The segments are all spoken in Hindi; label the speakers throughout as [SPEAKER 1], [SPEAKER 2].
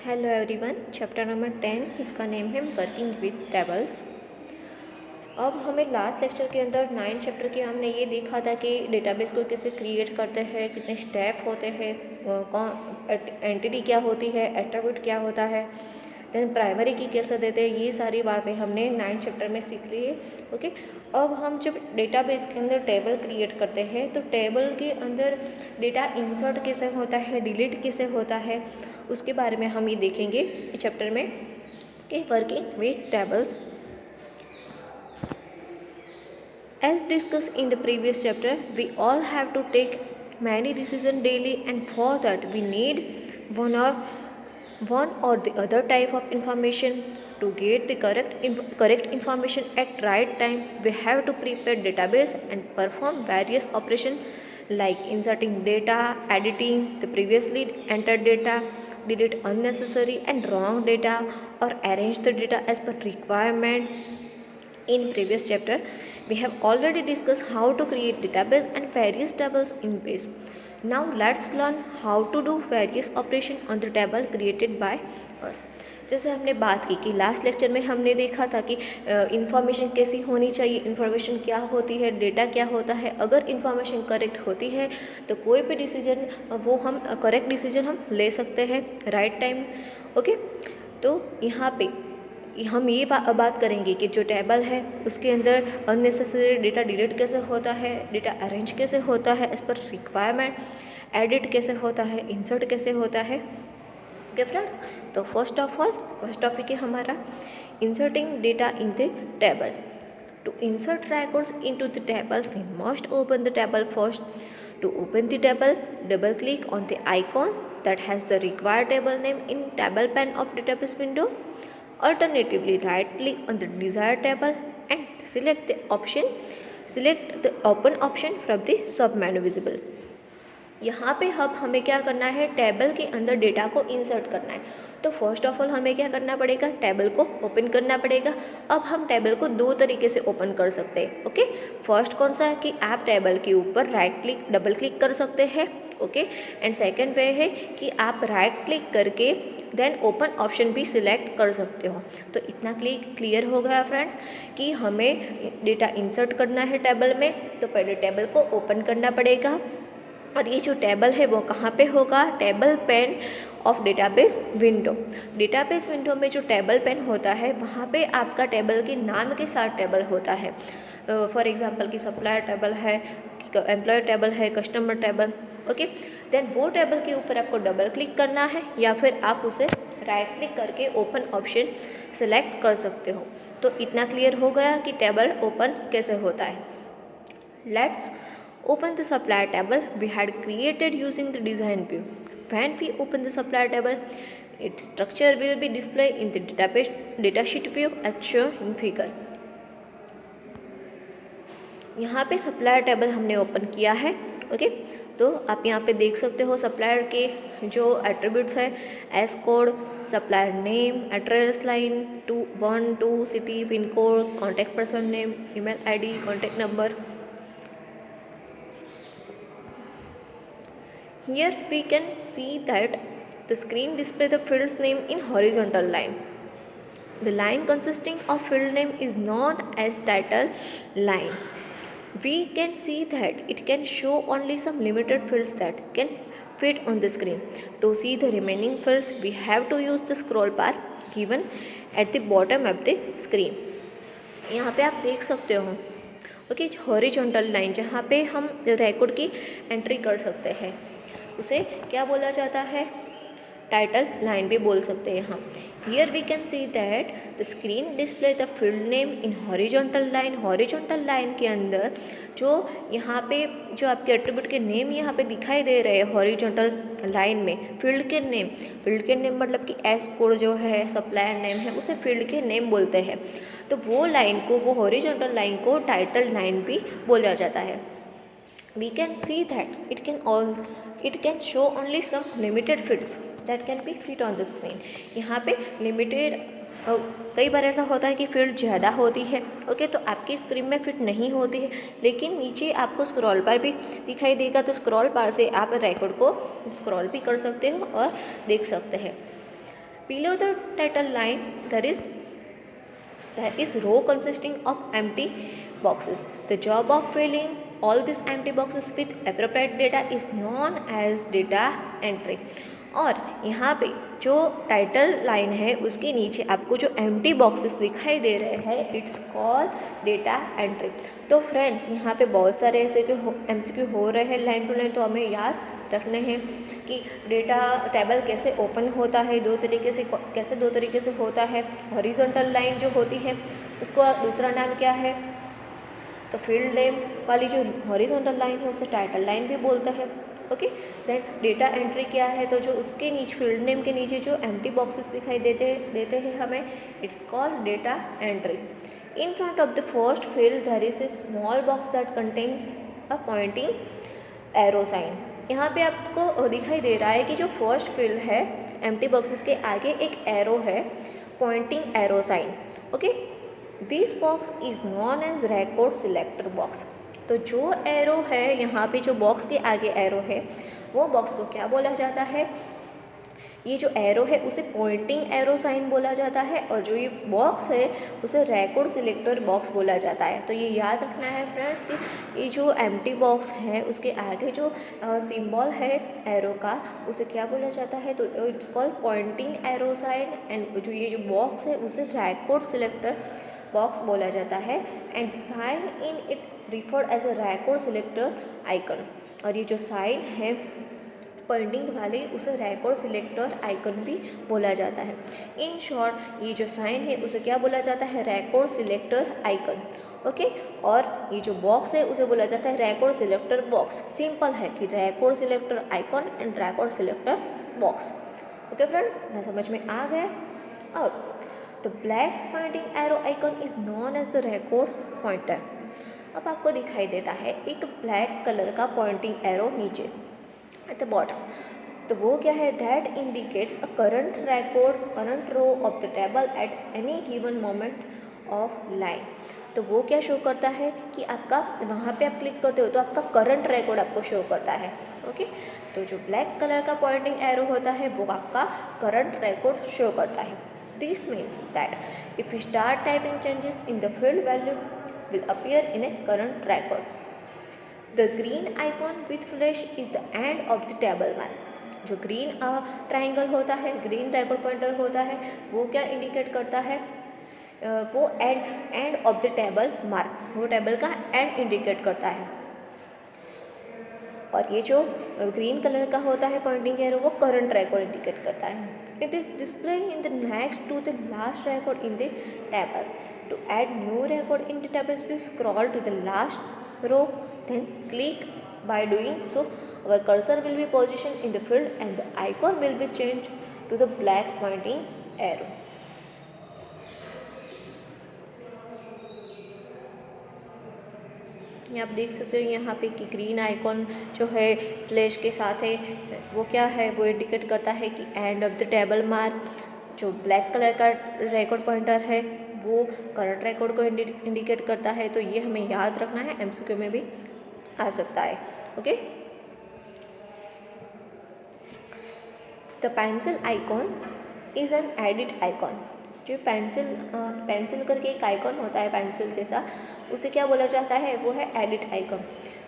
[SPEAKER 1] हेलो एवरीवन, चैप्टर नंबर 10 जिसका नेम है वर्किंग विद टेबल्स। अब हमें लास्ट लेक्चर के अंदर 9 चैप्टर के हमने ये देखा था कि डेटाबेस को कैसे क्रिएट करते हैं, कितने स्टेप होते हैं, कौन एंटिटी क्या होती है, एट्रीब्यूट क्या होता है, देन प्राइमरी की कैसे देते हैं। ये सारी बातें हमने 9 चैप्टर में सीख ली है। ओके, अब हम जब डेटाबेस के अंदर टेबल क्रिएट करते हैं तो टेबल के अंदर डेटा इंसर्ट कैसे होता है, डिलीट कैसे होता है, उसके बारे में हम ये देखेंगे इस चैप्टर में कि working with tables. As discussed in the previous chapter, we all have to take many decisions daily, and for that we need one or the other type of information. To get the correct information at right time, we have to prepare database and perform various operations like inserting data, editing the previously entered data, delete unnecessary and wrong data, or arrange the data as per requirement. In previous chapter, we have already discussed how to create database and various tables in base. Now let's learn how to do various operation on the table created by us. जैसे हमने बात की कि लास्ट लेक्चर में हमने देखा था कि इंफॉर्मेशन कैसी होनी चाहिए, इंफॉर्मेशन क्या होती है, डेटा क्या होता है। अगर इंफॉर्मेशन करेक्ट होती है तो कोई भी डिसीजन वो हम करेक्ट डिसीजन हम ले सकते हैं राइट टाइम। ओके, तो यहाँ पे हम ये बात करेंगे कि जो टेबल है उसके अंदर अननेसेसरी डेटा डिलीट कैसे होता है, डेटा अरेंज कैसे होता है एज पर रिक्वायरमेंट, एडिट कैसे होता है, इंसर्ट कैसे होता है। ओके फ्रेंड्स, तो फर्स्ट टॉपिक है हमारा inserting data in the table. To insert records into the table, we must open the table first. To open the table, double click on the icon that has the required table name in table pane of database window. Alternatively, right click on the desired table and select the open option from the sub menu visible. यहाँ पे अब हमें क्या करना है, टेबल के अंदर डेटा को इंसर्ट करना है। तो फर्स्ट ऑफ ऑल हमें क्या करना पड़ेगा, टेबल को ओपन करना पड़ेगा। अब हम टेबल को दो तरीके से ओपन कर सकते हैं। ओके, फर्स्ट कौन सा है कि आप टेबल के ऊपर राइट क्लिक डबल क्लिक कर सकते हैं। ओके, एंड सेकेंड वे है कि आप राइट क्लिक करके देन ओपन ऑप्शन भी सिलेक्ट कर सकते हो। तो इतना क्लियर हो गया फ्रेंड्स कि हमें डेटा इंसर्ट करना है टेबल में, तो पहले टेबल को ओपन करना पड़ेगा। और ये जो टेबल है वो कहाँ पे होगा, table pain of database window. Database window में जो टेबल पेन होता है वहाँ पे आपका टेबल के नाम के साथ टेबल होता है। फॉर एग्जांपल कि सप्लायर टेबल है, एम्प्लॉयर टेबल है, कस्टमर टेबल। ओके, देन वो टेबल के ऊपर आपको डबल क्लिक करना है या फिर आप उसे राइट क्लिक करके ओपन ऑप्शन सेलेक्ट कर सकते हो। तो इतना क्लियर हो गया कि टेबल ओपन कैसे होता है। Let's open the supplier table we had created using the design view. When we open the supplier table, its structure will be displayed in the datasheet view as shown in figure. यहाँ पे सप्लायर टेबल हमने ओपन किया है। ओके, तो आप यहाँ पे देख सकते हो सप्लायर के जो एट्रीब्यूट्स है, S code, supplier name, address line 212, city, pin code, contact person name, email ID, contact number. Here we can see that the screen displays the field's name in horizontal line. The line consisting of field name is known as title line. We can see that it can show only some limited fields that can fit on the screen. To see the remaining fields, we have to use the scroll bar given at the bottom of the screen. यहाँ पे आप देख सकते हो ओके, हॉरिजॉन्टल लाइन जहाँ पे हम रिकॉर्ड की एंट्री कर सकते हैं उसे क्या बोला जाता है, टाइटल लाइन भी बोल सकते हैं हम। Here we can see that the screen display the field name in horizontal line. Horizontal line के अंदर जो यहाँ पे जो आपके एट्रीब्यूट के नेम यहाँ पे दिखाई दे रहे हैं हॉरिजॉन्टल लाइन में, फील्ड के नेम मतलब कि एस कोड जो है सप्लायर नेम है उसे फील्ड के नेम बोलते हैं। तो वो लाइन को, वो हॉरिजॉन्टल लाइन को टाइटल लाइन भी बोला जाता है। We can see that it can show only some limited fields that can be fit on the screen. यहाँ पे लिमिटेड कई बार ऐसा होता है कि फील्ड ज़्यादा होती है। ओके, तो आपकी स्क्रीन में फिट नहीं होती है, लेकिन नीचे आपको स्क्रॉल बार भी दिखाई देगा। तो स्क्रॉल बार से आप रिकॉर्ड को स्क्रॉल भी कर सकते हो और देख सकते हैं। Below the title line, there is row consisting of empty boxes. The job of filling all these empty boxes with appropriate data is known as data entry. और यहाँ पे जो टाइटल लाइन है उसके नीचे आपको जो एम्प्टी बॉक्सेस दिखाई दे रहे हैं, इट्स कॉल्ड डेटा एंट्री। तो फ्रेंड्स, यहाँ पे बहुत सारे ऐसे MCQ हो रहे हैं लाइन टू लाइन, तो हमें याद रखने हैं कि डेटा टेबल कैसे ओपन होता है, दो तरीके से होता है। हॉरिजॉन्टल लाइन जो होती है उसको दूसरा नाम क्या है, तो फील्ड नेम वाली जो हॉरिजॉन्टल लाइन है उसे टाइटल लाइन भी बोलता है। ओके, देन डेटा एंट्री क्या है, तो जो उसके नीचे फील्ड नेम के नीचे जो एम्प्टी बॉक्सेस दिखाई देते हैं हमें, it's called data entry. In front of the first field there is a small box that contains a pointing arrow sign. यहाँ पे आपको दिखाई दे रहा है कि जो फर्स्ट फील्ड है एम्प्टी बॉक्सेस के आगे एक एरो है, pointing arrow sign. Okay, this box is known as record selector box. तो जो एरो है यहाँ पे, जो बॉक्स के आगे एरो है, वो बॉक्स को क्या बोला जाता है, ये जो एरो है उसे पॉइंटिंग एरो साइन बोला जाता है, और जो ये बॉक्स है उसे रिकॉर्ड सिलेक्टर बॉक्स बोला जाता है। तो ये याद रखना है फ्रेंड्स कि ये जो एम्प्टी बॉक्स है उसके आगे जो सिंबल है एरो का, उसे क्या बोला जाता है, तो it's called pointing arrow sign. And जो ये जो बॉक्स है उसे रिकॉर्ड सिलेक्टर बॉक्स बोला जाता है, and sign in it's referred as a record selector icon. और ये जो साइन है पॉइंटिंग वाली, उसे रिकॉर्ड सिलेक्टर आइकन भी बोला जाता है। इन शॉर्ट, ये जो साइन है उसे क्या बोला जाता है, रिकॉर्ड सिलेक्टर आइकन। ओके, और ये जो बॉक्स है उसे बोला जाता है रिकॉर्ड सिलेक्टर बॉक्स। सिंपल है कि record selector icon and record selector box. Okay friends, ना समझ में आ गया। और the black pointing arrow icon is known as the record pointer. अब आपको दिखाई देता है एक ब्लैक कलर का पॉइंटिंग एरो नीचे एट द बॉटम, तो वो क्या है, that indicates a current row of the table at any given moment of line. तो वो क्या शो करता है कि आपका वहाँ पे आप क्लिक करते हो तो आपका करंट रिकॉर्ड आपको शो करता है। ओके, तो जो ब्लैक कलर का पॉइंटिंग एरो होता है वो आपका करंट रिकॉर्ड शो करता है। This means that if you start typing changes in the field value will appear in A current record. The green icon with flash is the end of the table mark. जो ग्रीन ट्राइंगल होता है, ग्रीन रिकॉर्ड पॉइंटर होता है, वो क्या इंडिकेट करता है, वो end of the table mark, वो टेबल का एंड इंडिकेट करता है। और ये जो ग्रीन कलर का होता है पॉइंटिंग एरो, वो करंट रिकॉर्ड इंडिकेट करता है। It is display in the next to the last record in the table. To add new record in the table, we scroll to the last row, then click. By doing so, our cursor will be positioned in the field and the icon will be changed to the black pointing arrow. ये आप देख सकते हो यहाँ पे कि ग्रीन आइकॉन जो है फ्लैश के साथ है, वो क्या है, वो इंडिकेट करता है कि end of the table mark. जो ब्लैक कलर का रिकॉर्ड पॉइंटर है वो करंट रिकॉर्ड को इंडिकेट करता है। तो ये हमें याद रखना है, MCQ में भी आ सकता है। Okay, the pencil icon is an edit icon. जो पेंसिल करके एक आइकॉन होता है पेंसिल जैसा, उसे क्या बोला जाता है, वो है edit icon.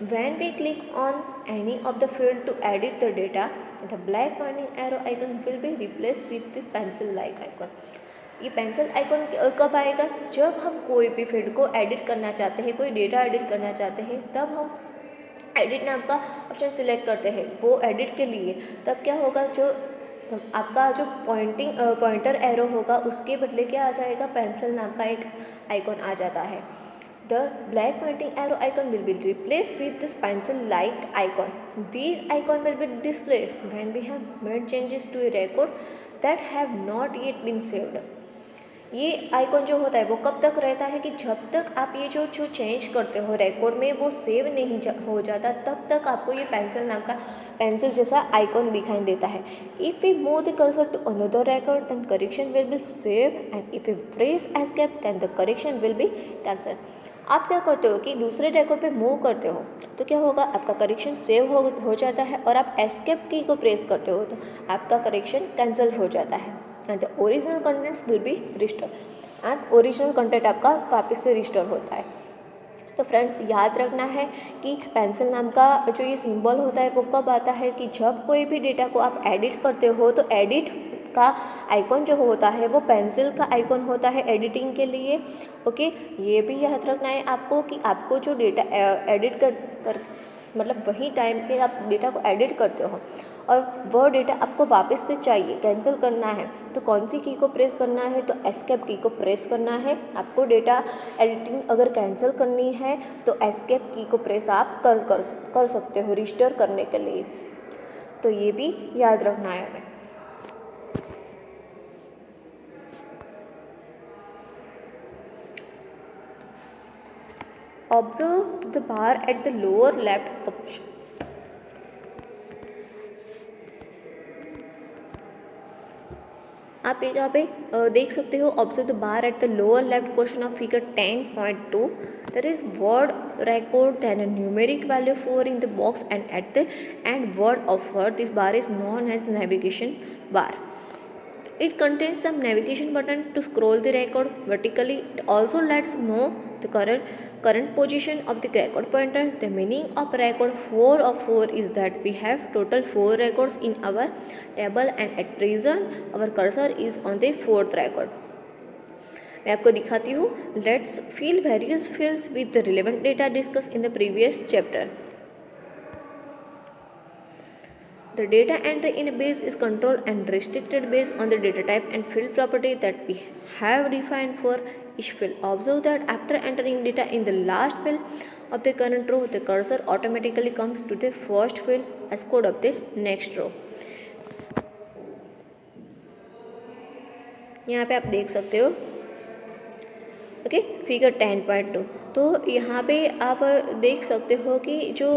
[SPEAKER 1] When we click on any of the field to edit the data, the black pointing arrow icon will be replace with this pencil like icon. ये पेंसिल आइकॉन कब आएगा, जब हम कोई भी फील्ड को एडिट करना चाहते हैं, कोई डेटा एडिट करना चाहते हैं, तब हम एडिट नाम का ऑप्शन सिलेक्ट करते हैं वो एडिट के लिए। तब क्या होगा, जो आपका जो पॉइंटर एरो होगा उसके बदले क्या आ जाएगा, पेंसिल नाम का एक आइकॉन आ जाता है। The black pointing arrow icon will be replace with this pencil like icon. These icon will be display when we have made changes to a record that have not yet been saved. ये आइकॉन जो होता है वो कब तक रहता है कि जब तक आप ये जो चेंज करते हो रिकॉर्ड में वो सेव नहीं हो जाता, तब तक आपको ये पेंसिल नाम का पेंसिल जैसा आइकॉन दिखाई देता है। If we move the cursor to another record then correction will be save, and if you press escape then the correction will be cancel. आप क्या करते हो कि दूसरे रिकॉर्ड पे मूव करते हो तो क्या होगा, आपका करेक्शन सेव हो जाता है, और आप एस्केप की को प्रेस करते हो तो आपका करेक्शन कैंसिल हो जाता है। And the original contents will be restore, and original content आपका वापस से रिस्टोर होता है। तो फ्रेंड्स याद रखना है कि पेंसिल नाम का जो ये सिंबल होता है वो कब आता है कि जब कोई भी डेटा को आप एडिट करते हो तो एडिट का आइकॉन जो होता है वो पेंसिल का आइकॉन होता है एडिटिंग के लिए। ओके, ये भी याद रखना है आपको कि आपको जो डेटा एडिट कर मतलब वही टाइम पे आप डेटा को एडिट करते हो और वह डेटा आपको वापस से चाहिए, कैंसिल करना है तो कौन सी की को प्रेस करना है, तो एस्केप की को प्रेस करना है। आपको डेटा एडिटिंग अगर कैंसिल करनी है तो एस्केप की को प्रेस आप कर सकते हो रिस्टोर करने के लिए। तो ये भी याद रखना है हमें। Observe the bar at the lower left option. आप यहाँ पे देख सकते हो, observe the bar at the lower left portion of figure 10.2. There is word record then a numeric value 4 in the box and at the end word of word. This bar is known as navigation bar. It contains some navigation button to scroll the record vertically. It also lets know the current position of the record pointer. The meaning of record 4 of 4 is that we have total 4 records in our table and at present our cursor is on the 4th record. मैं आपको दिखाती हूँ. Let's fill various fields with the relevant data discussed in the previous chapter. The data entry in a base is controlled and restricted based on the data type and field property that we have defined for each field. Observe that after entering data in the last field of the current row, the cursor automatically comes to the first field as code of the next row. यहाँ पे आप देख सकते हो ओके फिगर 10.2. तो यहाँ पे आप देख सकते हो कि जो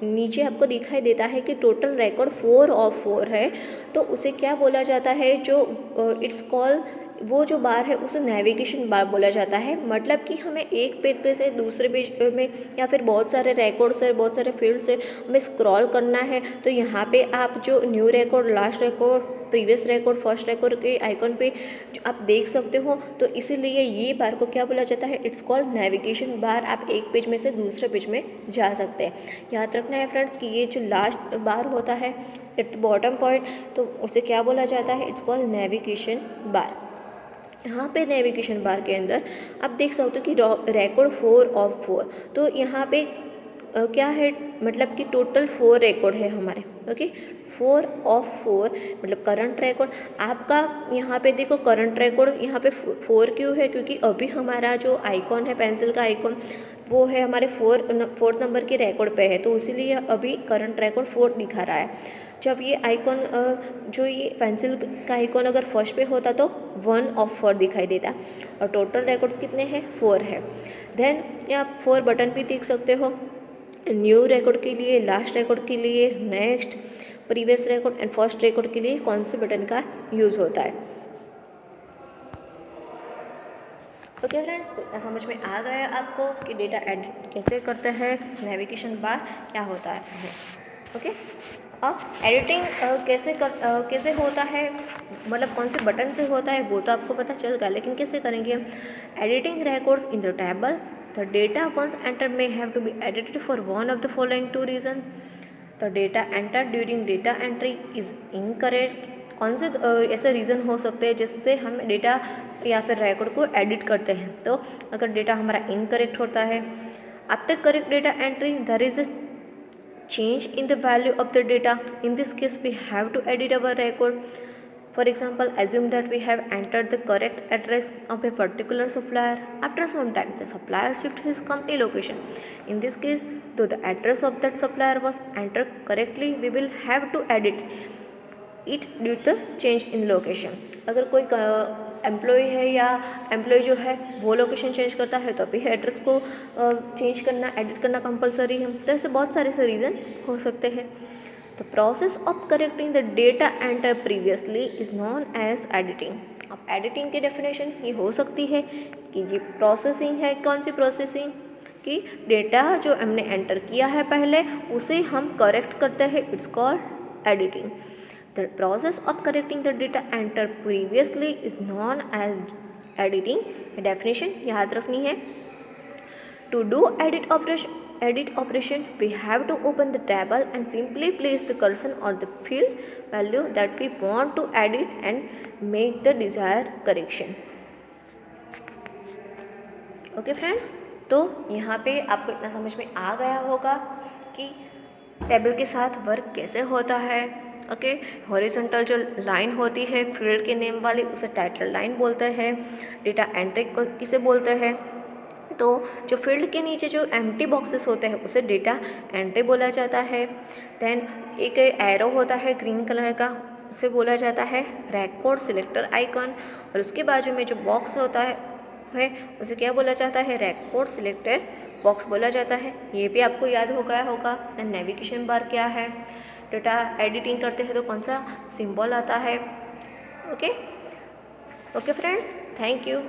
[SPEAKER 1] नीचे आपको दिखाई देता है कि टोटल रिकॉर्ड 4 ऑफ 4 है, तो उसे क्या बोला जाता है, जो इट्स कॉल वो जो बार है उसे नेविगेशन बार बोला जाता है। मतलब कि हमें एक पेज पे से दूसरे पेज में या फिर बहुत सारे रिकॉर्ड से बहुत सारे फील्ड से हमें स्क्रॉल करना है, तो यहाँ पे आप जो new record, last record, previous record, first record के आइकन पे जो आप देख सकते हो, तो इसीलिए ये बार को क्या बोला जाता है, इट्स कॉल्ड नेविगेशन बार। आप एक पेज में से दूसरे पेज में जा सकते हैं। याद रखना है फ्रेंड्स कि ये जो लास्ट बार होता है एट द बॉटम पॉइंट, तो उसे क्या बोला जाता है, इट्स कॉल्ड नेविगेशन बार। यहाँ पे नेविगेशन बार के अंदर आप देख सकते हो कि रिकॉर्ड 4 ऑफ 4, तो यहाँ पे क्या है, मतलब कि टोटल 4 रिकॉर्ड है हमारे। ओके, 4 ऑफ 4 मतलब करंट रिकॉर्ड आपका। यहाँ पे देखो करंट रिकॉर्ड यहाँ पे 4 क्यों है, क्योंकि अभी हमारा जो आइकॉन है पेंसिल का आइकॉन वो है हमारे 4th नंबर के रिकॉर्ड पे है, तो इसीलिए अभी करंट रिकॉर्ड 4 दिखा रहा है। जब ये आइकॉन जो ये पेंसिल का आइकॉन अगर फर्स्ट पे होता तो 1 ऑफ 4 दिखाई देता, और टोटल रिकॉर्ड्स कितने हैं, 4 है। देन आप 4 बटन भी देख सकते हो, न्यू रिकॉर्ड के लिए, लास्ट रिकॉर्ड के लिए, next, previous record and first record के लिए कौन से बटन का यूज़ होता है। ओके फ्रेंड्स, इतना समझ में आ गया आपको कि डेटा एडिट कैसे करते हैं, नेविगेशन बार क्या होता है। ओके, अब एडिटिंग कैसे होता है, मतलब कौन से बटन से होता है वो तो आपको पता चल गया, लेकिन कैसे करेंगे हम। Editing records in the table, the data once enter may have to be edited for one of the following 2 reasons. The data entered during data entry is incorrect. कौन से ऐसे रीज़न हो सकते हैं जिससे हम डेटा या फिर रिकॉर्ड को एडिट करते हैं। तो अगर डेटा हमारा इनकरेक्ट होता है, after correct data entry there is a change in the value of the data. In this case we have to edit our record. For example, assume that we have entered the correct address of a particular supplier. After some time the supplier shifted his company location. In this case, though the address of that supplier was entered correctly, we will have to edit it due to change in location. अगर कोई एम्प्लॉय है या एम्प्लॉय जो है वो लोकेशन चेंज करता है तो अभी एड्रेस को चेंज करना, एडिट करना कंपलसरी है। तो ऐसे बहुत सारे से रीज़न हो सकते हैं। The process of correcting the data enter previously is known as editing. अब एडिटिंग की डेफिनेशन ये हो सकती है कि ये प्रोसेसिंग है। कौन सी प्रोसेसिंग, कि डेटा जो हमने एंटर किया है पहले उसे हम करेक्ट करते हैं, it's called editing. The process of correcting the data entered previously is known as editing. Definition याद रखनी है. To do edit operation, we have to open the table and simply place the cursor on the field value that we want to edit and make the desired correction. Okay friends, तो यहाँ पे आपको इतना समझ में आ गया होगा कि टेबल के साथ वर्क कैसे होता है. ओके, हॉरिजॉन्टल जो लाइन होती है फील्ड के नेम वाली उसे टाइटल लाइन बोलते हैं. डेटा एंट्री किसे बोलते हैं, तो जो फील्ड के नीचे जो एम्प्टी बॉक्सेस होते हैं उसे डेटा एंट्री बोला जाता है. देन एक एरो होता है ग्रीन कलर का, उसे बोला जाता है रिकॉर्ड सिलेक्टर आइकन. और उसके बाजू में जो बॉक्स होता है उसे क्या बोला जाता है, रिकॉर्ड सिलेक्टेड बॉक्स बोला जाता है. ये भी आपको याद हो गया होगा. देन नेविगेशन बार क्या है, डेटा एडिटिंग करते हैं तो कौन सा सिंबल आता है. Okay friends, thank you.